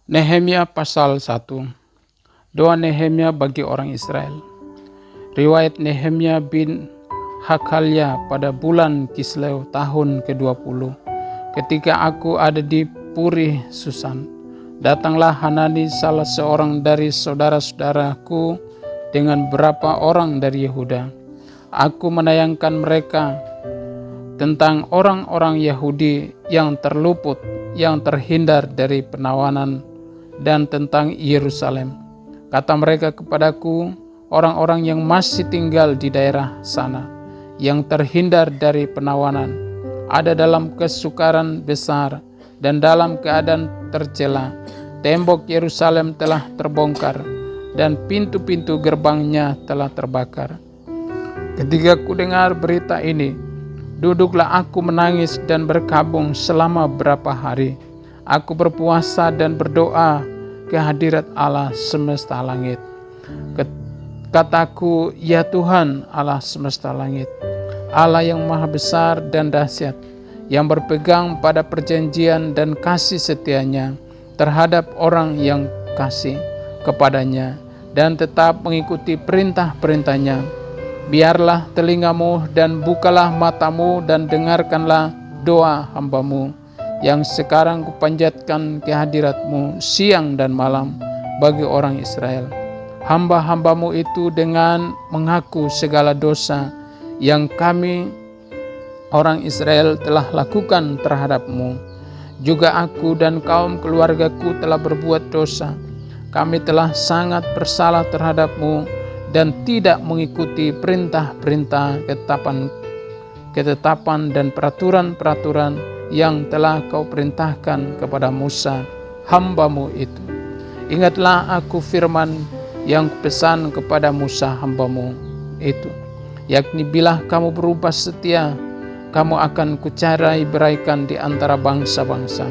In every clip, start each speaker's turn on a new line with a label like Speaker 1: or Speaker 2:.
Speaker 1: Nehemia pasal 1. Doa Nehemia bagi orang Israel. Riwayat Nehemia bin Hakaliah pada bulan Kisleu tahun ke-20. Ketika aku ada di Puri Susan, datanglah Hanani salah seorang dari saudara-saudaraku dengan beberapa orang dari Yehuda. Aku menayangkan mereka tentang orang-orang Yahudi yang terluput, yang terhindar dari penawanan, dan tentang Yerusalem. Kata mereka kepadaku, orang-orang yang masih tinggal di daerah sana, yang terhindar dari penawanan, ada dalam kesukaran besar dan dalam keadaan tercela. Tembok Yerusalem telah terbongkar dan pintu-pintu gerbangnya telah terbakar. Ketika ku dengar berita ini, duduklah aku menangis dan berkabung selama berapa hari. Aku berpuasa dan berdoa ke hadirat Allah semesta langit. Kataku, ya Tuhan Allah semesta langit, Allah yang maha besar dan dahsyat, yang berpegang pada perjanjian dan kasih setianya terhadap orang yang kasih kepadanya dan tetap mengikuti perintah-perintahnya. Biarlah telingamu dan bukalah matamu dan dengarkanlah doa hambamu yang sekarang kupanjatkan ke hadiratmu siang dan malam bagi orang Israel. Hamba-hambamu itu dengan mengaku segala dosa yang kami orang Israel telah lakukan terhadapmu. Juga aku dan kaum keluargaku telah berbuat dosa. Kami telah sangat bersalah terhadapmu dan tidak mengikuti perintah-perintah, ketetapan dan peraturan-peraturan yang telah kau perintahkan kepada Musa, hambamu itu. Ingatlah aku firman yang kupesan kepada Musa hambamu itu, yakni bila kamu berubah setia, kamu akan kucarai beraikan di antara bangsa-bangsa.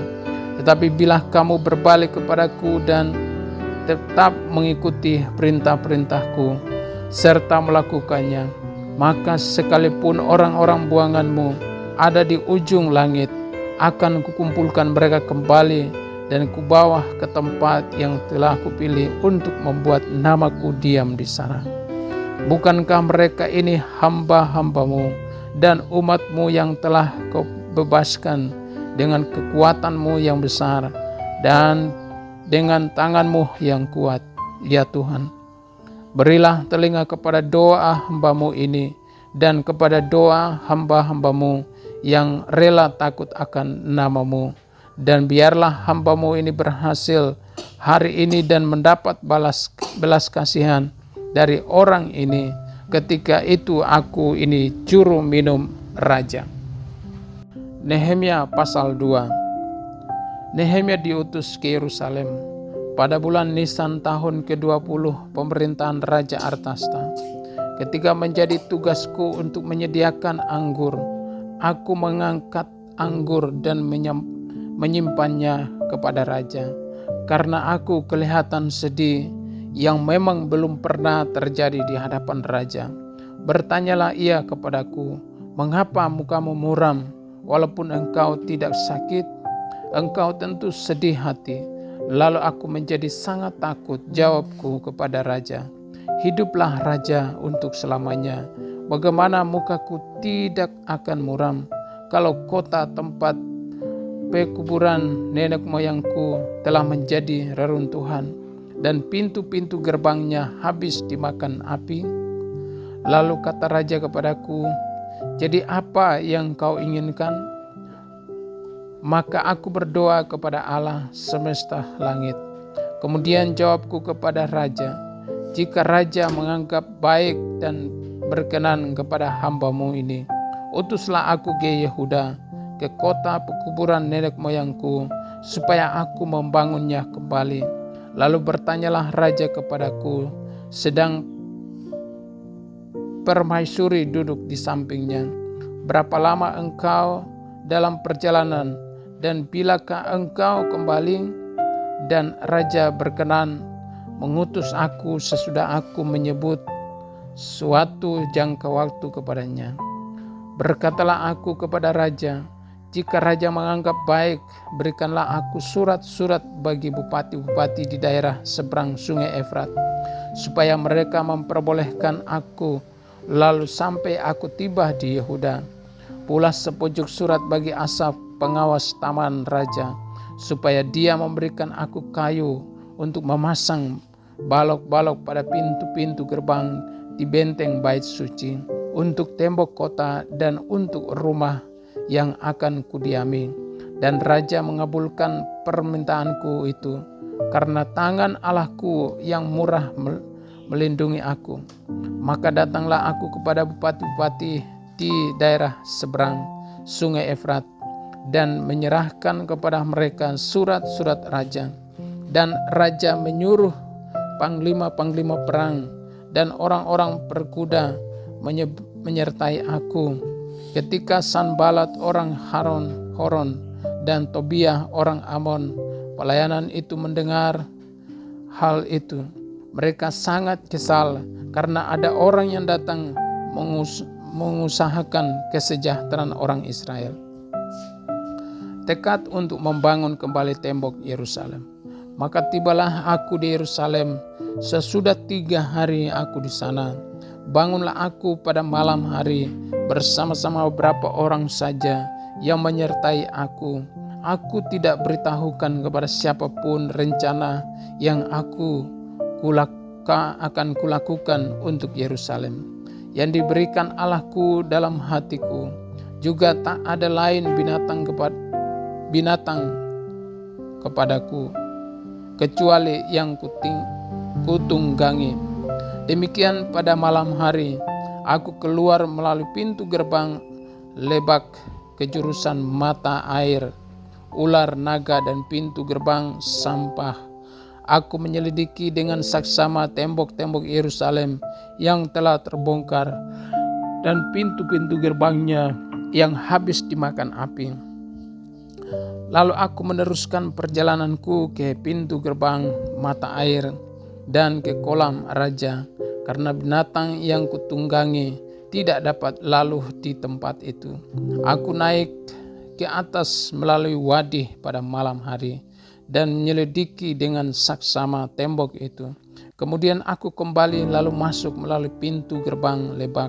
Speaker 1: Tetapi bila kamu berbalik kepadaku dan tetap mengikuti perintah-perintahku serta melakukannya, maka sekalipun orang-orang buanganmu ada di ujung langit, akan kukumpulkan mereka kembali dan kubawa ke tempat yang telah kupilih untuk membuat namaku diam di sana. Bukankah mereka ini hamba-hambamu dan umatmu yang telah kau bebaskan dengan kekuatanmu yang besar dan dengan tanganmu yang kuat, ya Tuhan? Berilah telinga kepada doa hambamu ini dan kepada doa hamba-hambamu yang rela takut akan namamu, dan biarlah hambamu ini berhasil hari ini dan mendapat belas kasihan dari orang ini. Ketika itu aku ini juru minum raja. Nehemia pasal 2. Nehemia diutus ke Yerusalem pada bulan Nisan tahun ke-20 pemerintahan Raja Artasta. Ketika menjadi tugasku untuk menyediakan anggur, aku mengangkat anggur dan menyimpannya kepada raja, karena aku kelihatan sedih yang memang belum pernah terjadi di hadapan raja. Bertanyalah ia kepadaku, mengapa mukamu muram walaupun engkau tidak sakit? Engkau tentu sedih hati. Lalu aku menjadi sangat takut. Jawabku kepada raja, hiduplah raja untuk selamanya. Bagaimana mukaku tidak akan muram kalau kota tempat pekuburan nenek moyangku telah menjadi reruntuhan dan pintu-pintu gerbangnya habis dimakan api? Lalu kata raja kepadaku, jadi apa yang kau inginkan? Maka aku berdoa kepada Allah semesta langit. Kemudian jawabku kepada raja, jika raja menganggap baik dan berkenan kepada hambamu ini, utuslah aku ke Yehuda, ke kota pekuburan nenek moyangku, supaya aku membangunnya kembali. Lalu bertanyalah raja kepadaku, sedang permaisuri duduk di sampingnya, berapa lama engkau dalam perjalanan, dan bilakah engkau kembali? Dan raja berkenan mengutus aku sesudah aku menyebut suatu jangka waktu kepadanya. Berkatalah aku kepada raja, Jika raja menganggap baik, berikanlah aku surat-surat bagi bupati-bupati di daerah seberang sungai Efrat, supaya mereka memperbolehkan aku lalu sampai aku tiba di Yehuda. Pula sepojok surat bagi Asaf, pengawas taman raja, supaya dia memberikan aku kayu untuk memasang balok-balok pada pintu-pintu gerbang di benteng bait suci, untuk tembok kota dan untuk rumah yang akan kudiami. Dan raja mengabulkan permintaanku itu, karena tangan Allahku yang murah melindungi aku. Maka datanglah aku kepada bupati-bupati di daerah seberang sungai Efrat, dan menyerahkan kepada mereka surat-surat raja. Dan raja menyuruh panglima-panglima perang dan orang-orang berkuda menyertai aku. Ketika Sanbalat orang Horon dan Tobiah orang Amon pelayanan itu mendengar hal itu, mereka sangat kesal karena ada orang yang datang mengusahakan kesejahteraan orang Israel. Tekad untuk membangun kembali tembok Yerusalem. Maka tibalah aku di Yerusalem. Sesudah 3 hari aku di sana, bangunlah aku pada malam hari bersama-sama beberapa orang saja yang menyertai aku. Aku tidak beritahukan kepada siapapun rencana yang akan kulakukan untuk Yerusalem, yang diberikan Allahku dalam hatiku. Juga tak ada lain binatang kepadaku kecuali yang kutunggangi. Demikian pada malam hari aku keluar melalui pintu gerbang Lebak ke jurusan mata air, ular naga, dan pintu gerbang sampah. Aku menyelidiki dengan saksama tembok-tembok Yerusalem yang telah terbongkar dan pintu-pintu gerbangnya yang habis dimakan api. Lalu aku meneruskan perjalananku ke pintu gerbang mata air dan ke kolam raja, karena binatang yang kutunggangi tidak dapat lalu di tempat itu. Aku naik ke atas melalui wadih pada malam hari dan menyelidiki dengan saksama tembok itu. Kemudian aku kembali lalu masuk melalui pintu gerbang Lebak.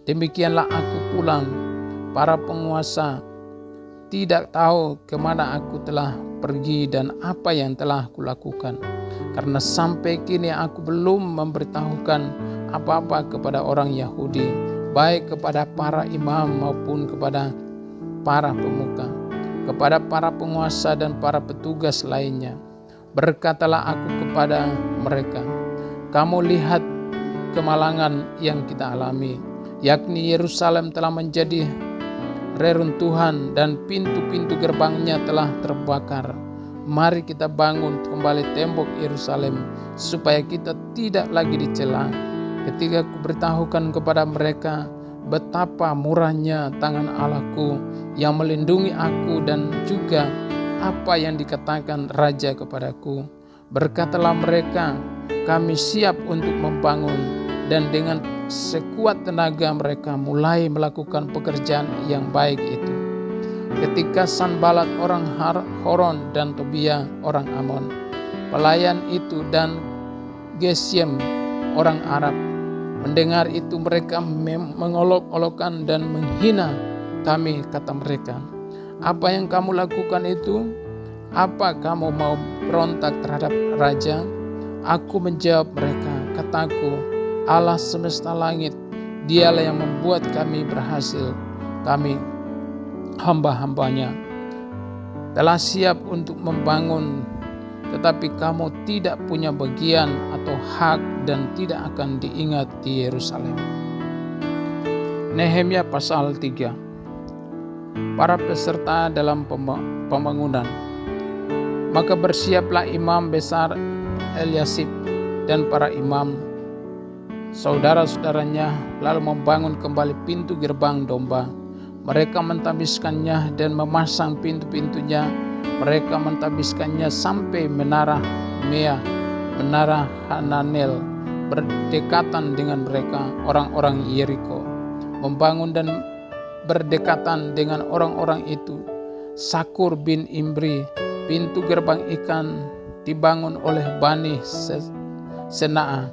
Speaker 1: Demikianlah aku pulang. Para penguasa tidak tahu kemana aku telah pergi dan apa yang telah kulakukan, karena sampai kini aku belum memberitahukan apa-apa kepada orang Yahudi, baik kepada para imam maupun kepada para pemuka, kepada para penguasa dan para petugas lainnya. Berkatalah aku kepada mereka, kamu lihat kemalangan yang kita alami, yakni Yerusalem telah menjadi reruntuhan dan pintu-pintu gerbangnya telah terbakar. Mari kita bangun kembali tembok Yerusalem supaya kita tidak lagi dicela. Ketika kuberitahukan kepada mereka betapa murahnya tangan Allahku yang melindungi aku dan juga apa yang dikatakan raja kepadaku, berkatalah mereka, kami siap untuk membangun. Dan dengan sekuat tenaga mereka mulai melakukan pekerjaan yang baik itu. Ketika Sanbalat orang Horon dan Tobiah orang Amon pelayan itu dan Gesem orang Arab mendengar itu, mereka mengolok-olokkan dan menghina kami. Kata mereka, apa yang kamu lakukan itu? Apa kamu mau berontak terhadap raja? Aku menjawab mereka, kataku, Allah semesta langit, dialah yang membuat kami berhasil. Kami hamba-hambanya telah siap untuk membangun, tetapi kamu tidak punya bagian atau hak dan tidak akan diingat di Yerusalem. Nehemia pasal 3. Para peserta dalam pembangunan. Maka bersiaplah imam besar Eliasib dan para imam saudara-saudaranya lalu membangun kembali pintu gerbang domba. Mereka mentabiskannya dan memasang pintu-pintunya. Mereka mentabiskannya sampai menara Mea, menara Hananel, berdekatan dengan mereka. Orang-orang Yeriko membangun dan berdekatan dengan orang-orang itu Sakur bin Imri. Pintu gerbang ikan dibangun oleh Bani Senaa.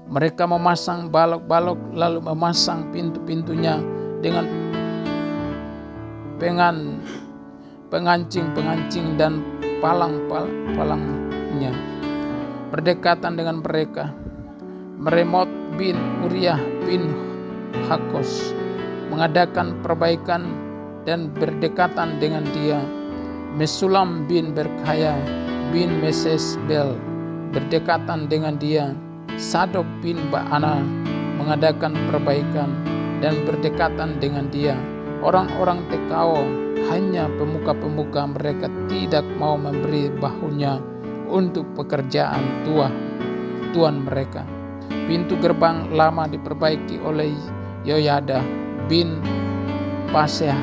Speaker 1: Mereka memasang balok-balok lalu memasang pintu-pintunya dengan pengancing-pengancing dan palang-palangnya. Berdekatan dengan mereka, Meremot bin Uriah bin Hakos mengadakan perbaikan dan berdekatan dengan dia. Mesulam bin Berkaya bin Mesesbel berdekatan dengan dia. Sadok bin Baana mengadakan perbaikan dan berdekatan dengan dia. Orang-orang Tekao, hanya pemuka-pemuka, mereka tidak mau memberi bahunya untuk pekerjaan tuan mereka. Pintu gerbang lama diperbaiki oleh Yoyada bin Paseah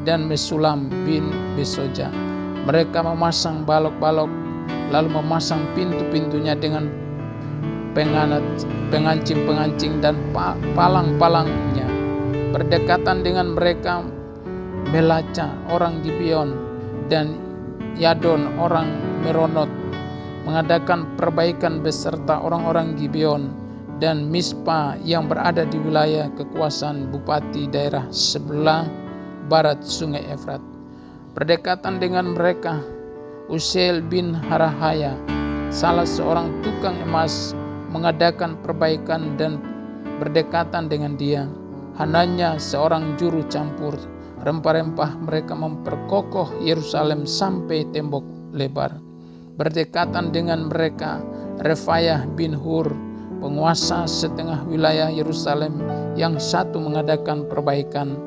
Speaker 1: dan Mesulam bin Besoja. Mereka memasang balok-balok lalu memasang pintu-pintunya dengan pengancing-pengancing dan palang-palangnya. Berdekatan dengan mereka Melaca orang Gibeon dan Yadon orang Meronot mengadakan perbaikan beserta orang-orang Gibeon dan Mispa yang berada di wilayah kekuasaan bupati daerah sebelah barat sungai Efrat. Berdekatan dengan mereka Usiel bin Harahaya, salah seorang tukang emas, mengadakan perbaikan dan berdekatan dengan dia. Hananya seorang juru campur rempah-rempah. Mereka memperkokoh Yerusalem sampai tembok lebar. Berdekatan dengan mereka Refayah bin Hur, penguasa setengah wilayah Yerusalem, yang satu mengadakan perbaikan.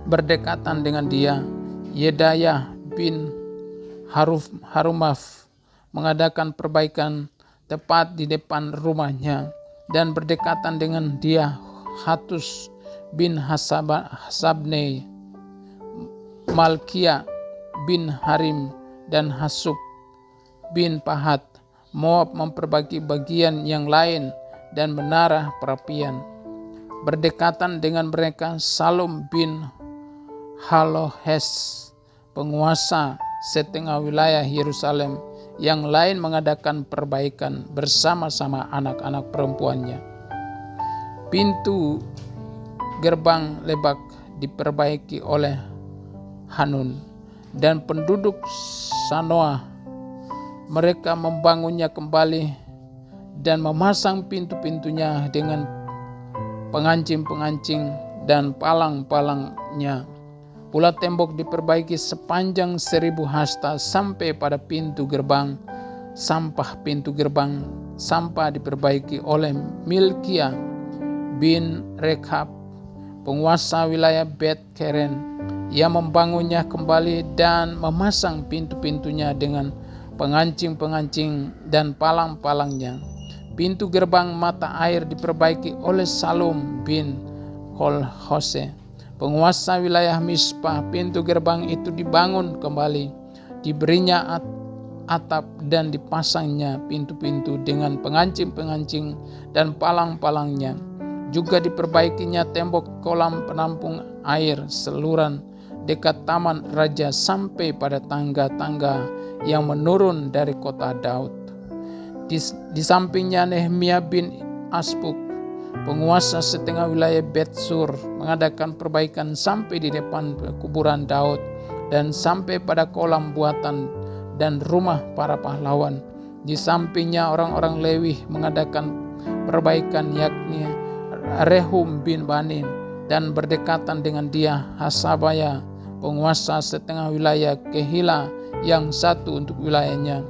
Speaker 1: Berdekatan dengan dia Yedayah bin Harumaf mengadakan perbaikan tepat di depan rumahnya. Dan berdekatan dengan dia Hatus bin Hasabnei, Malkia bin Harim, dan Hasub bin Pahat. Moab memperbaiki bagian yang lain dan menara perapian. Berdekatan dengan mereka Salom bin Halohes, penguasa setengah wilayah Yerusalem, yang lain mengadakan perbaikan bersama-sama anak-anak perempuannya. Pintu gerbang Lebak diperbaiki oleh Hanun dan penduduk Sanoa. Mereka membangunnya kembali dan memasang pintu-pintunya dengan pengancing-pengancing dan palang-palangnya. Pula tembok diperbaiki sepanjang 1000 hasta sampai pada pintu gerbang. Pintu gerbang sampah diperbaiki oleh Milkia bin Rekhab, penguasa wilayah Bet Keren, yang membangunnya kembali dan memasang pintu-pintunya dengan pengancing-pengancing dan palang-palangnya. Pintu gerbang mata air diperbaiki oleh Salum bin Kolhose, penguasa wilayah Mispa. Pintu gerbang itu dibangun kembali, diberinya atap dan dipasangnya pintu-pintu dengan pengancing-pengancing dan palang-palangnya. Juga diperbaikinya tembok kolam penampung air saluran dekat taman raja sampai pada tangga-tangga yang menurun dari kota Daud. Di sampingnya Nehemia bin Asbuk, penguasa setengah wilayah Bet-Sur, mengadakan perbaikan sampai di depan kuburan Daud dan sampai pada kolam buatan dan rumah para pahlawan. Di sampingnya orang-orang Lewi mengadakan perbaikan, yakni Rehum bin Bani, dan berdekatan dengan dia Hasabaya, penguasa setengah wilayah Kehila, yang satu untuk wilayahnya.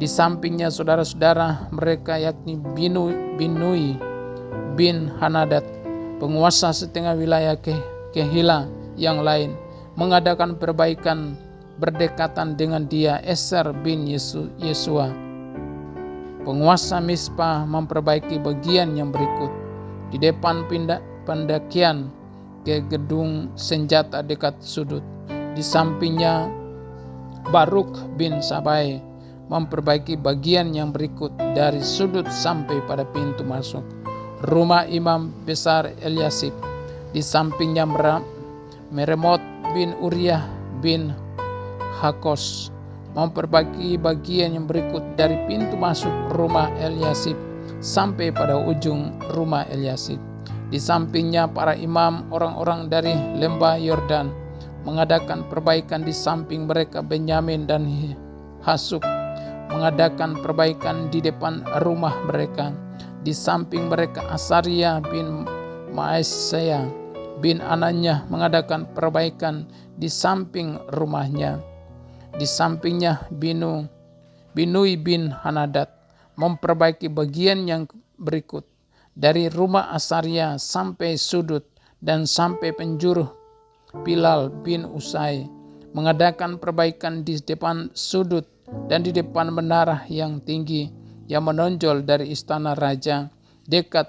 Speaker 1: Di sampingnya saudara-saudara mereka, yakni Binui bin Hanadat, penguasa setengah wilayah Kehila yang lain, mengadakan perbaikan. Berdekatan dengan dia Eser bin Yesua, penguasa Mispa, memperbaiki bagian yang berikut. Di depan pendakian ke gedung senjata dekat sudut. Di sampingnya Baruk bin Sabai memperbaiki bagian yang berikut dari sudut sampai pada pintu masuk rumah imam besar Eliasib. Di sampingnya Meremot bin Uriah bin Hakos memperbaiki bagian yang berikut dari pintu masuk rumah Eliasib sampai pada ujung rumah Eliasib. Di sampingnya para imam orang-orang dari lembah Yordan mengadakan perbaikan. Di samping mereka Benyamin dan Hasuk mengadakan perbaikan di depan rumah mereka. Di samping mereka Asaria bin Maaseiah bin Ananya mengadakan perbaikan di samping rumahnya. Di sampingnya Binui bin Hanadat memperbaiki bagian yang berikut dari rumah Asaria sampai sudut dan sampai penjuru. Pilal bin Usai mengadakan perbaikan di depan sudut dan di depan menara yang tinggi yang menonjol dari istana raja dekat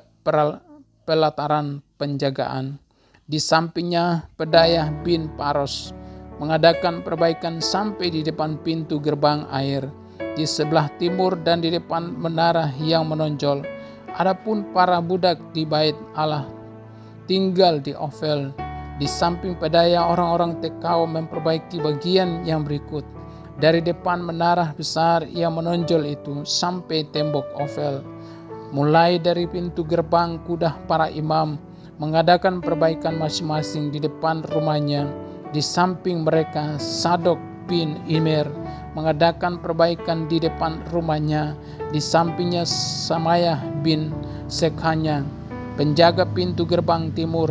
Speaker 1: pelataran penjagaan. Di sampingnya Pedayah bin Paros mengadakan perbaikan sampai di depan pintu gerbang air di sebelah timur dan di depan menara yang menonjol. Adapun para budak di bait Allah tinggal di Ofel. Di samping Pedayah orang-orang Tekau memperbaiki bagian yang berikut dari depan menara besar yang menonjol itu sampai tembok Ofel. Mulai dari pintu gerbang kuda para imam mengadakan perbaikan masing-masing di depan rumahnya. Di samping mereka Sadok bin Immer mengadakan perbaikan di depan rumahnya. Di sampingnya Samayah bin Sekhanya penjaga pintu gerbang timur.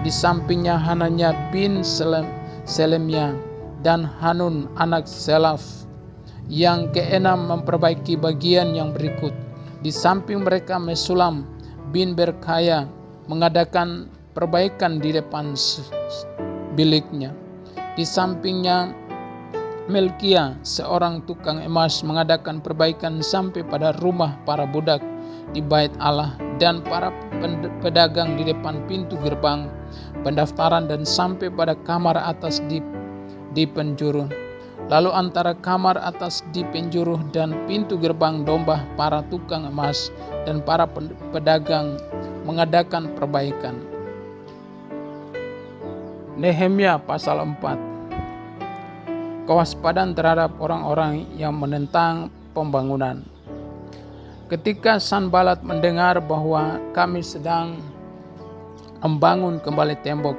Speaker 1: Di sampingnya Hananya bin Selemya dan Hanun anak Selaf. Yang keenam memperbaiki bagian yang berikut. Di samping mereka Mesulam bin Berkaya mengadakan perbaikan di depan biliknya. Di sampingnya Melkia seorang tukang emas mengadakan perbaikan sampai pada rumah para budak di bait Allah dan para pedagang di depan pintu gerbang pendaftaran dan sampai pada kamar atas di penjuru. Lalu antara kamar atas di penjuru dan pintu gerbang domba para tukang emas dan para pedagang mengadakan perbaikan. Nehemia pasal 4. Kewaspadaan terhadap orang-orang yang menentang pembangunan. Ketika Sanbalat mendengar bahwa kami sedang membangun kembali tembok,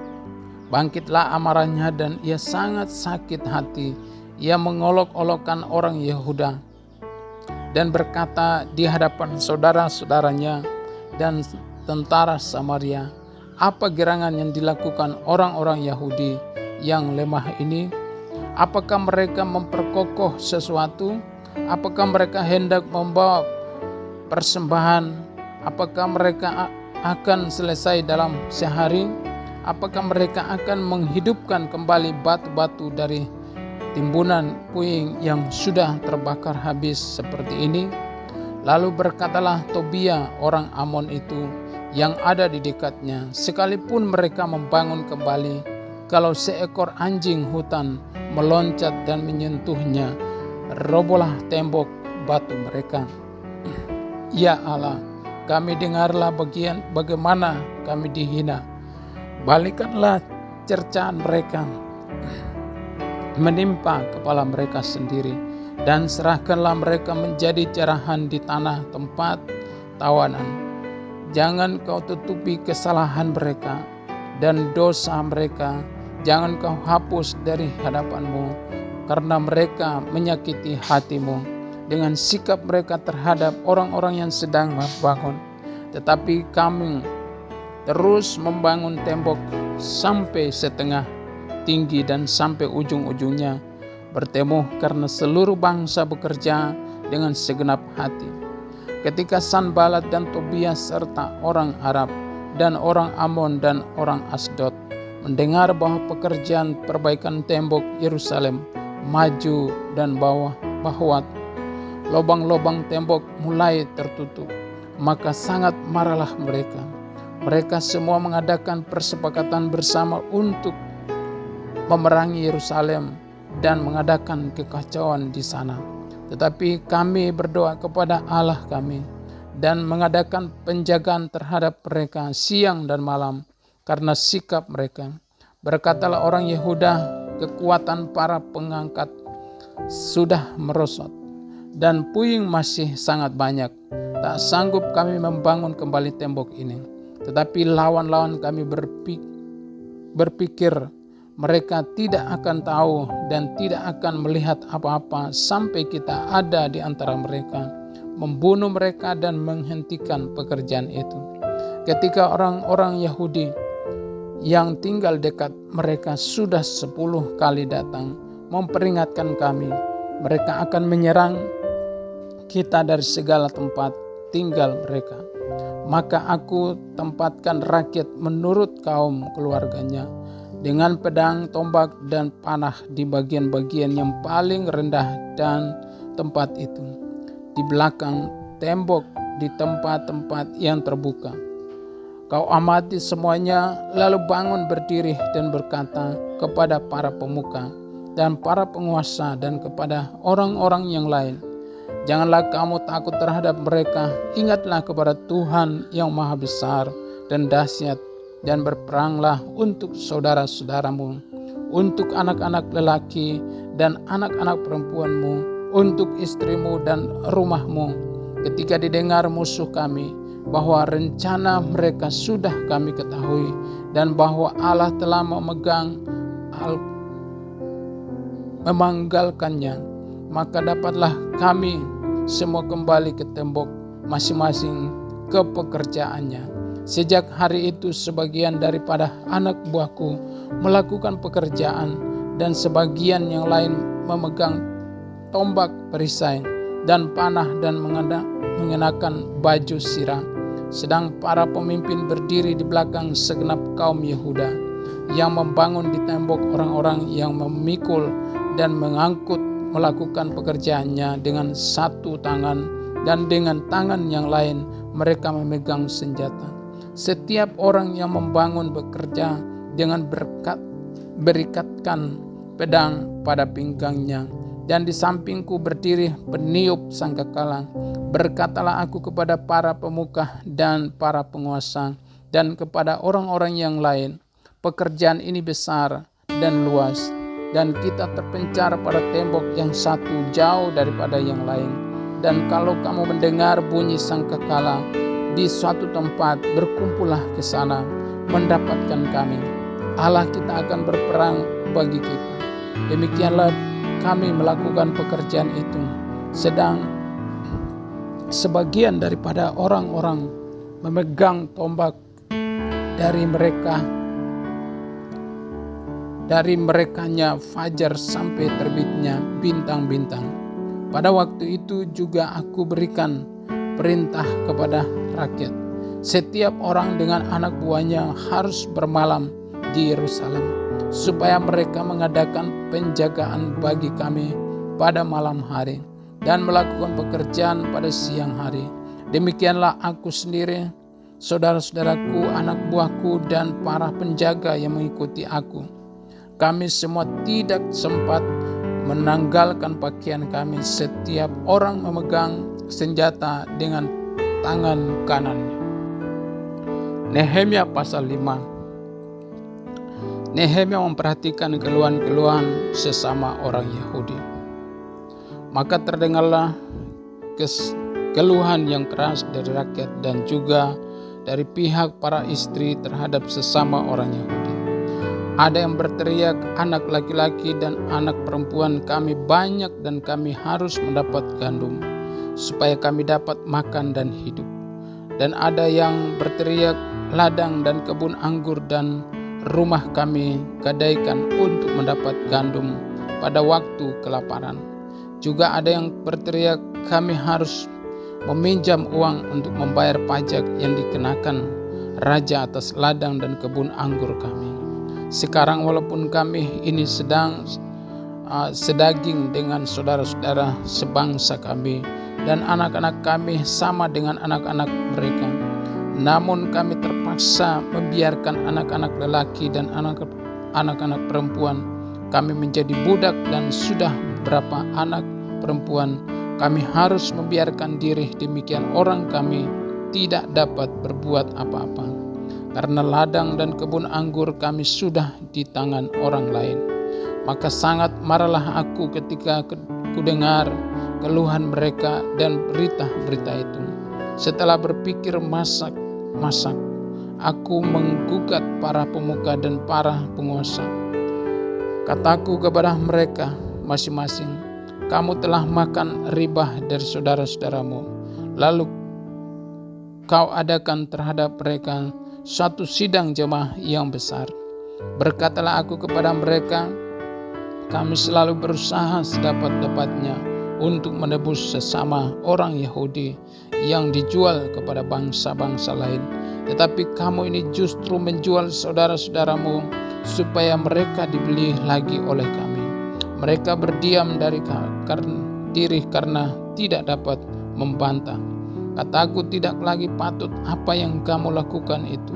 Speaker 1: bangkitlah amarahnya dan ia sangat sakit hati. Ia mengolok-olokkan orang Yehuda dan berkata di hadapan saudara-saudaranya dan tentara Samaria, apa gerangan yang dilakukan orang-orang Yahudi yang lemah ini? Apakah mereka memperkokoh sesuatu? Apakah mereka hendak membawa persembahan? Apakah mereka akan selesai dalam sehari? Apakah mereka akan menghidupkan kembali batu-batu dari timbunan puing yang sudah terbakar habis seperti ini? Lalu berkatalah Tobia orang Amon itu yang ada di dekatnya, sekalipun mereka membangun kembali, kalau seekor anjing hutan meloncat dan menyentuhnya, robohlah tembok batu mereka. Ya Allah, kami dengarlah bagaimana kami dihina. Balikkanlah cercaan mereka menimpa kepala mereka sendiri, dan serahkanlah mereka menjadi jarahan di tanah tempat tawanan. Jangan kau tutupi kesalahan mereka dan dosa mereka. Jangan kau hapus dari hadapanmu, karena mereka menyakiti hatimu dengan sikap mereka terhadap orang-orang yang sedang membangun. Tetapi kami terus membangun tembok sampai setengah tinggi dan sampai ujung-ujungnya bertemu, karena seluruh bangsa bekerja dengan segenap hati. Ketika Sanbalat dan Tobias serta orang Arab dan orang Amon dan orang Asdod mendengar bahwa pekerjaan perbaikan tembok Yerusalem maju dan bahwa lubang-lubang tembok mulai tertutup, maka sangat marahlah mereka. Mereka semua mengadakan persepakatan bersama untuk memerangi Yerusalem dan mengadakan kekacauan di sana. Tetapi kami berdoa kepada Allah kami dan mengadakan penjagaan terhadap mereka siang dan malam karena sikap mereka. Berkatalah orang Yehuda kekuatan para pengangkat sudah merosot, dan puing masih sangat banyak. Tak sanggup kami membangun kembali tembok ini. Tetapi lawan-lawan kami berpikir mereka tidak akan tahu dan tidak akan melihat apa-apa sampai kita ada di antara mereka, membunuh mereka dan menghentikan pekerjaan itu. Ketika orang-orang Yahudi yang tinggal dekat mereka sudah 10 kali datang memperingatkan kami, mereka akan menyerang kita dari segala tempat tinggal mereka. Maka aku tempatkan rakyat menurut kaum keluarganya, dengan pedang, tombak, dan panah di bagian-bagian yang paling rendah dan tempat itu, di belakang tembok, di tempat-tempat yang terbuka. Kau amati semuanya, lalu bangun berdiri dan berkata kepada para pemuka dan para penguasa dan kepada orang-orang yang lain, janganlah kamu takut terhadap mereka. Ingatlah kepada Tuhan yang maha besar dan dahsyat, dan berperanglah untuk saudara-saudaramu, untuk anak-anak lelaki dan anak-anak perempuanmu, untuk istrimu dan rumahmu. Ketika didengar musuh kami bahwa rencana mereka sudah kami ketahui, dan bahwa Allah telah memanggalkannya, maka dapatlah kami semua kembali ke tembok masing-masing ke pekerjaannya. Sejak hari itu sebagian daripada anak buahku melakukan pekerjaan, dan sebagian yang lain memegang tombak perisai dan panah dan mengenakan baju sirah. Sedang para pemimpin berdiri di belakang segenap kaum Yehuda yang membangun di tembok, orang-orang yang memikul dan mengangkut melakukan pekerjaannya dengan satu tangan, dan dengan tangan yang lain mereka memegang senjata. Setiap orang yang membangun bekerja dengan berikatkan pedang pada pinggangnya, dan di sampingku berdiri peniup sangkakala. Berkatalah aku kepada para pemuka dan para penguasa dan kepada orang-orang yang lain, pekerjaan ini besar dan luas, dan kita terpencar pada tembok yang satu jauh daripada yang lain. Dan kalau kamu mendengar bunyi sangkakala di suatu tempat, berkumpullah ke sana mendapatkan kami. Allah kita akan berperang bagi kita. Demikianlah kami melakukan pekerjaan itu. Sedang sebagian daripada orang-orang memegang tombak, dari merekanya fajar sampai terbitnya bintang-bintang. Pada waktu itu juga aku berikan perintah kepada rakyat, setiap orang dengan anak buahnya harus bermalam di Yerusalem, supaya mereka mengadakan penjagaan bagi kami pada malam hari dan melakukan pekerjaan pada siang hari. Demikianlah aku sendiri, saudara-saudaraku, anak buahku, dan para penjaga yang mengikuti aku. Kami semua tidak sempat menanggalkan pakaian kami, setiap orang memegang senjata dengan tangan kanannya. Nehemia pasal 5. Nehemia memperhatikan keluhan-keluhan sesama orang Yahudi. Maka terdengarlah keluhan yang keras dari rakyat dan juga dari pihak para istri terhadap sesama orang Yahudi. Ada yang berteriak, anak laki-laki dan anak perempuan kami banyak dan kami harus mendapat gandum, supaya kami dapat makan dan hidup. Dan ada yang berteriak, ladang dan kebun anggur dan rumah kami gadaikan untuk mendapat gandum pada waktu kelaparan. Juga ada yang berteriak, kami harus meminjam uang untuk membayar pajak yang dikenakan raja atas ladang dan kebun anggur kami. Sekarang walaupun kami ini sedang sedaging dengan saudara-saudara sebangsa kami, dan anak-anak kami sama dengan anak-anak mereka, namun kami terpaksa membiarkan anak-anak lelaki dan anak-anak perempuan kami menjadi budak, dan sudah beberapa anak perempuan kami harus membiarkan diri. Demikian orang kami tidak dapat berbuat apa-apa, karena ladang dan kebun anggur kami sudah di tangan orang lain. Maka sangat marahlah aku ketika kudengar keluhan mereka dan berita-berita itu. Setelah berpikir masak, aku menggugat para pemuka dan para penguasa. Kataku kepada mereka masing-masing, kamu telah makan riba dari saudara-saudaramu, lalu kau adakan terhadap mereka suatu sidang jemaah yang besar. Berkatalah aku kepada mereka, kami selalu berusaha sedapat-dapatnya untuk menebus sesama orang Yahudi yang dijual kepada bangsa-bangsa lain. Tetapi kamu ini justru menjual saudara-saudaramu supaya mereka dibeli lagi oleh kami. Mereka berdiam dari diri karena tidak dapat membantah. Kataku, tidak lagi patut apa yang kamu lakukan itu.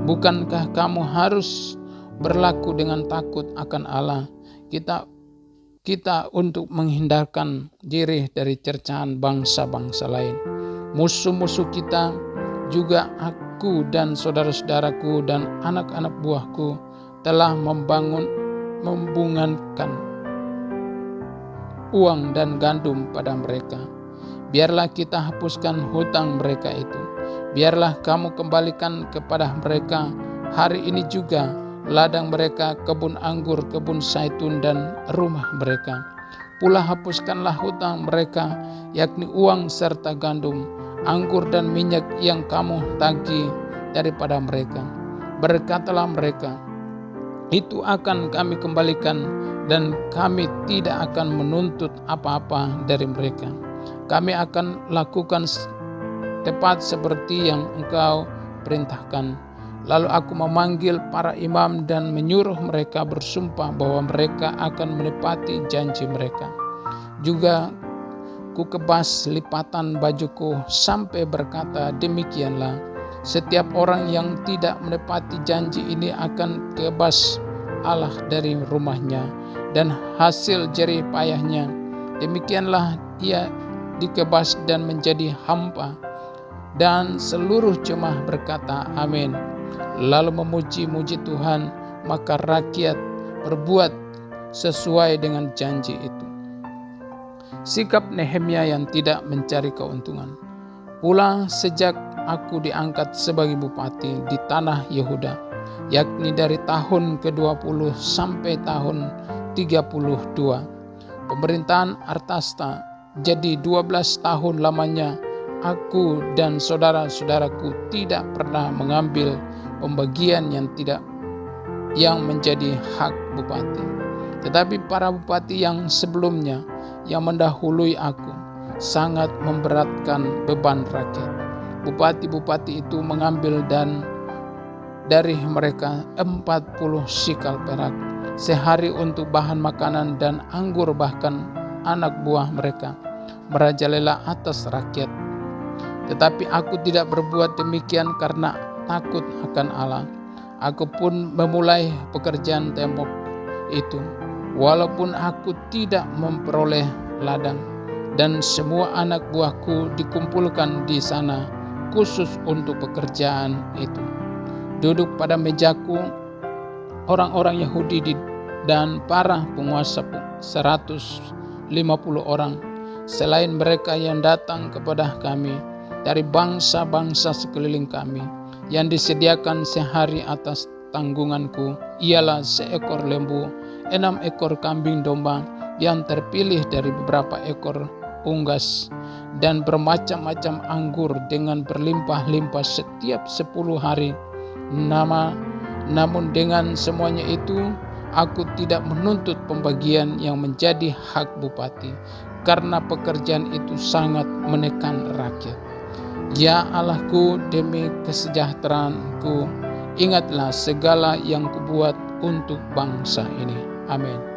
Speaker 1: Bukankah kamu harus berlaku dengan takut akan Allah kita untuk menghindarkan diri dari cercaan bangsa-bangsa lain? Musuh-musuh kita juga aku dan saudara-saudaraku dan anak-anak buahku telah membungankan uang dan gandum pada mereka. Biarlah kita hapuskan hutang mereka itu. Biarlah kamu kembalikan kepada mereka hari ini juga ladang mereka, kebun anggur, kebun zaitun, dan rumah mereka. Pula hapuskanlah hutang mereka, yakni uang serta gandum, anggur dan minyak yang kamu tagih daripada mereka. Berkatalah mereka, itu akan kami kembalikan, dan kami tidak akan menuntut apa-apa dari mereka. Kami akan lakukan tepat seperti yang engkau perintahkan. Lalu aku memanggil para imam dan menyuruh mereka bersumpah bahwa mereka akan menepati janji mereka. Juga ku kebas lipatan bajuku sampai berkata, demikianlah, setiap orang yang tidak menepati janji ini akan kebas Allah dari rumahnya dan hasil jerih payahnya. Demikianlah ia dikebas dan menjadi hampa. Dan seluruh jemaah berkata, amin. Lalu memuji-muji Tuhan, maka rakyat berbuat sesuai dengan janji itu. Sikap Nehemia yang tidak mencari keuntungan. Pula sejak aku diangkat sebagai bupati di tanah Yehuda, yakni dari tahun ke-20 sampai tahun 32 pemerintahan Artasta, jadi 12 tahun lamanya, aku dan saudara-saudaraku tidak pernah mengambil pembagian yang menjadi hak bupati. Tetapi para bupati yang sebelumnya, yang mendahului aku, sangat memberatkan beban rakyat. Bupati-bupati itu mengambil dari mereka 40 sikal perak sehari untuk bahan makanan dan anggur, bahkan anak buah mereka merajalela atas rakyat. Tetapi aku tidak berbuat demikian karena takut akan Allah. Aku pun memulai pekerjaan tembok itu, walaupun aku tidak memperoleh ladang, dan semua anak buahku dikumpulkan di sana khusus untuk pekerjaan itu. Duduk pada mejaku orang-orang Yahudi dan para penguasa 150 orang, selain mereka yang datang kepada kami dari bangsa-bangsa sekeliling kami. Yang disediakan sehari atas tanggunganku ialah seekor lembu, 6 ekor kambing domba yang terpilih dari beberapa ekor unggas, dan bermacam-macam anggur dengan berlimpah-limpah setiap 10 hari. Namun dengan semuanya itu, aku tidak menuntut pembagian yang menjadi hak bupati, karena pekerjaan itu sangat menekan rakyat. Ya Allahku, demi kesejahteraanku, ingatlah segala yang kubuat untuk bangsa ini. Amin.